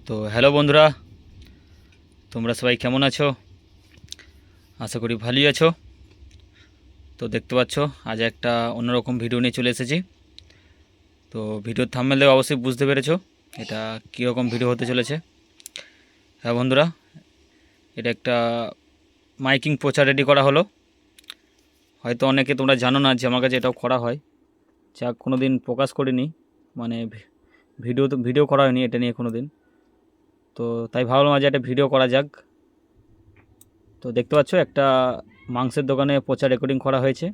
তো হ্যালো বন্ধুরা, তোমরা সবাই কেমন আছো? আশা করি ভালোই আছো। তো দেখতে পাচ্ছ আজ একটা অন্যরকম ভিডিও নিয়ে চলে এসেছি। তো ভিডিওর থাম্বনেল দেখে অবশ্যই বুঝতে পেরেছো এটা কীরকম ভিডিও হতে চলেছে। হ্যাঁ বন্ধুরা, এটা একটা মাইকিং প্রচার রেডি করা হলো। হয়তো অনেকে তোমরা জানো না যে আমার কাছে এটাও করা হয়, যা কোনো দিন প্রকাশ করিনি, মানে ভিডিও করা হয়নি এটা নিয়ে কোনো দিন। তো তাই ভাবলাম আজ একটা ভিডিও করা যাক। তো দেখতে পাচ্ছ একটা মাংসের দোকানে প্রচার রেকর্ডিং করা হয়েছে।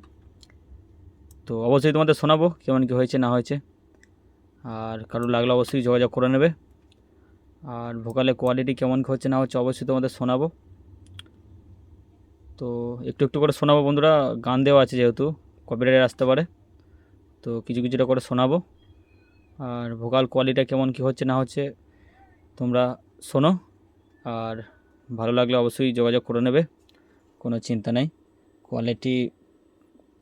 তো অবশ্যই তোমাদের শোনাবো কেমন কী হয়েছে না হয়েছে, আর কারো লাগলে অবশ্যই যোগাযোগ করে নেবে। আর ভোকালের কোয়ালিটি কেমন কী হচ্ছে না হচ্ছে অবশ্যই তোমাদের শোনাবো। তো একটু একটু করে শোনাবো বন্ধুরা, গান দেওয়া আছে যেহেতু কপিরাইট আসতে পারে, তো কিছু কিছুটা করে শোনাবো। আর ভোকাল কোয়ালিটি কেমন কী হচ্ছে না হচ্ছে তোমরা শোনো, আর ভালো লাগলে অবশ্যই যোগাযোগ করে নেবে, কোনো চিন্তা নেই। কোয়ালিটি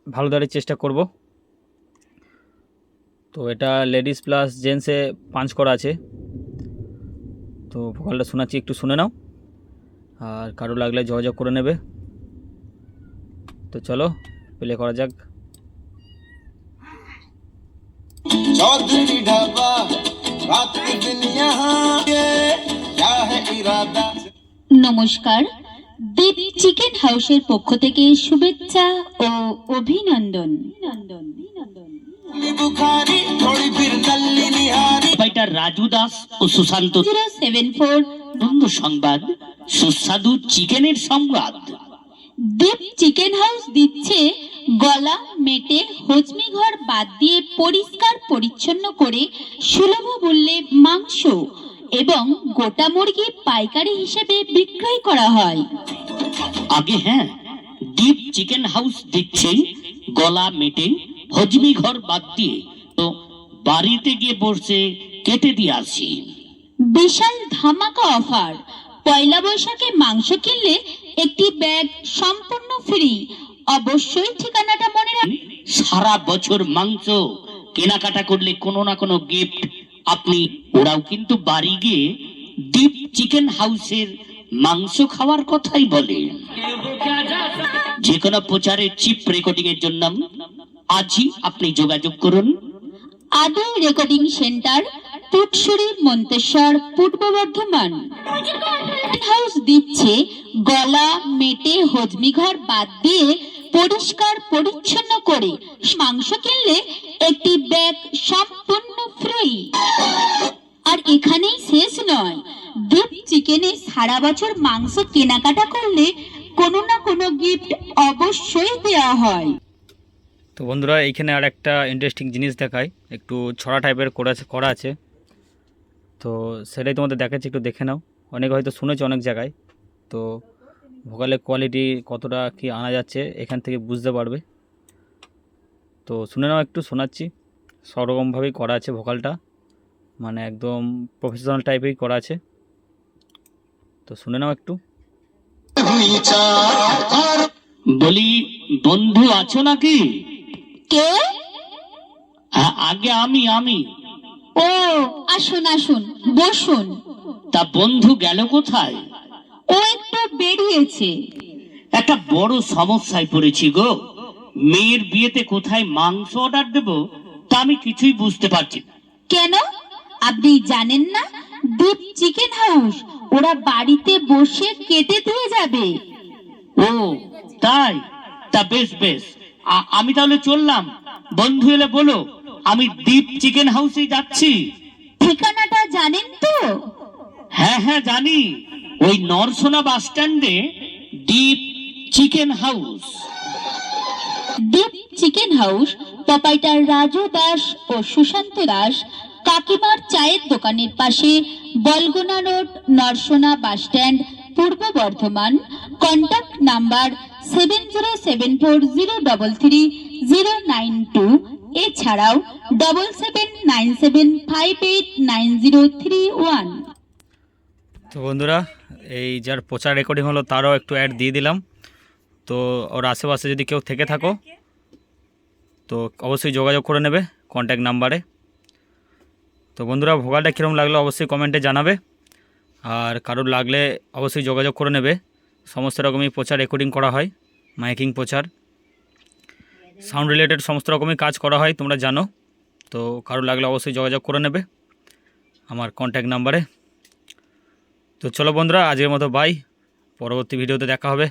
ভালো দেওয়ার চেষ্টা করব। তো এটা লেডিস প্লাস জেন্টসে পাঞ্চ করা আছে। তো ভোকালটা শোনাচ্ছি, একটু শুনে নাও, আর কারো লাগলে যোগাযোগ করে নেবে। তো চলো প্লে করা যাক। चौधरी ढाबा रात के दिन यहाँ क्या है इरादा। নমস্কার, দীপ চিকেন হাউসের পক্ষ থেকে শুভেচ্ছা ও অভিনন্দন। রাজু দাস ও সুশান্ত 074 বন্ধু সংবাদ, সুস্বাদু চিকেনের সংবাদ। দীপ চিকেন হাউস দিচ্ছে গলা মেটে হজমি ঘর বাদ দিয়ে পরিষ্কার পরিচ্ছন্ন করে সুলভ মূল্যে মাংস এবং গোটা মুরগি পাইকারি হিসেবে বিক্রয় করা হয়। আগে হ্যাঁ, দীপ চিকেন হাউস দিচ্ছে গলা মেটে হজমি ঘর বাদ দিয়ে, তো বাড়িতে গিয়ে বসে কেটে দিয়ে আসি। বিশাল ধামাকা অফার, পয়লা বৈশাখে মাংস কিনলে একটি ব্যাগ সম্পূর্ণ ফ্রি। অবশ্যই ঠিকানাটা মনে রাখ। সারা বছর মাংস কেনাকাটা করলে কোনো না কোনো গিফট আপনি, ওরাও কিন্তু বাড়ি গিয়ে দীপ চিকেন হাউসের মাংস খাওয়ার কথাই বলে। যে কোনো প্রচারের চিপ রেকর্ডিং এর জন্য আজই আপনি যোগাযোগ করুন। আদি রেকর্ডিং সেন্টার, পুটসুরি, মন্তেশ্বর, পূর্ব বর্ধমান। হাউস দিচ্ছে গলা মেটে হজমি ঘর বাদ দিয়ে পরিষ্কার পরিচ্ছন্ন করে মাংস কিনলে একটি ব্যাগ সম্পূর্ণ ফ্রি। আর এখানেই শেষ নয়, দীপ চিকেনে সারা বছর মাংস কেনাকাটা করলে কোনো না কোনো গিফট অবশ্যই দেওয়া হয়। তো বন্ধুরা, এইখানে আর একটা ইন্টারেস্টিং জিনিস দেখায়, একটু ছড়া টাইপের করা আছে। তো সেটাই তোমাদের দেখাচ্ছি, একটু দেখে নাও। অনেকে হয়তো শুনেছো অনেক জায়গায়, তো ভোকালের কোয়ালিটি কতটা কি আনা যাচ্ছে এখান থেকে বুঝতে পারবে। তো শুনে নাও, একটু শোনাচ্ছি। সব রকমভাবেই করা আছে ভোকালটা, মানে একদম প্রফেশনাল টাইপেই করা আছে। তো শুনে নাও একটু। বলি, বন্ধু আছো নাকি? কে? আগে আমি। ও, আসুন আসুন, বসুন। তা বন্ধু গেল কোথায়? ও একটু বেরিয়েছে। একটা বড় সমস্যায় পড়েছি গো। মেয়ের বিয়েতে কোথায় মাংস অর্ডার দেব তা আমি কিছুই বুঝতে পারছি না। কেন, আপনি জানেন না দীপ চিকেন হাউস ওরা বাড়িতে বসে কেটে দিয়ে যাবে? ও তাই? তা বেশ বেশ, আমি তাহলে চললাম। বন্ধু এলে বলো আমি দীপ চিকেন হাউসে যাচ্ছি। ঠিকানাটা জানেন তো? হ্যাঁ হ্যাঁ জানি, ওই নরসোনা বাস স্ট্যান্ডে Deep chicken house. Deep chicken house proprietor Raju Das ও সুশান্ত দাস, কাকিমার চায়ের দোকানের পাশে, Balgona road, Narsona bus stand, Purba Bardhaman. Contact number 7074033092, এছাড়াও 7797589031। তো বন্ধুরা, এই যার প্রচার রেকর্ডিং হলো তারও একটু অ্যাড দিয়ে দিলাম। তো ওর আশেপাশে যদি কেউ থেকে থাকো তো অবশ্যই যোগাযোগ করে নেবে কন্ট্যাক্ট নাম্বারে। তো বন্ধুরা, ভোকালটা কীরকম লাগলো অবশ্যই কমেন্টে জানাবে, আর কারোর লাগলে অবশ্যই যোগাযোগ করে নেবে। সমস্ত রকমই প্রচার রেকর্ডিং করা হয়, মাইকিং প্রচার, সাউন্ড রিলেটেড সমস্ত রকমই কাজ করা হয়, তোমরা জানো। তো কারোর লাগলে অবশ্যই যোগাযোগ করে নেবে আমার কন্ট্যাক্ট নাম্বারে। তো চলো বন্ধুরা, আজকের মতো বাই, পরবর্তী ভিডিওতে দেখা হবে।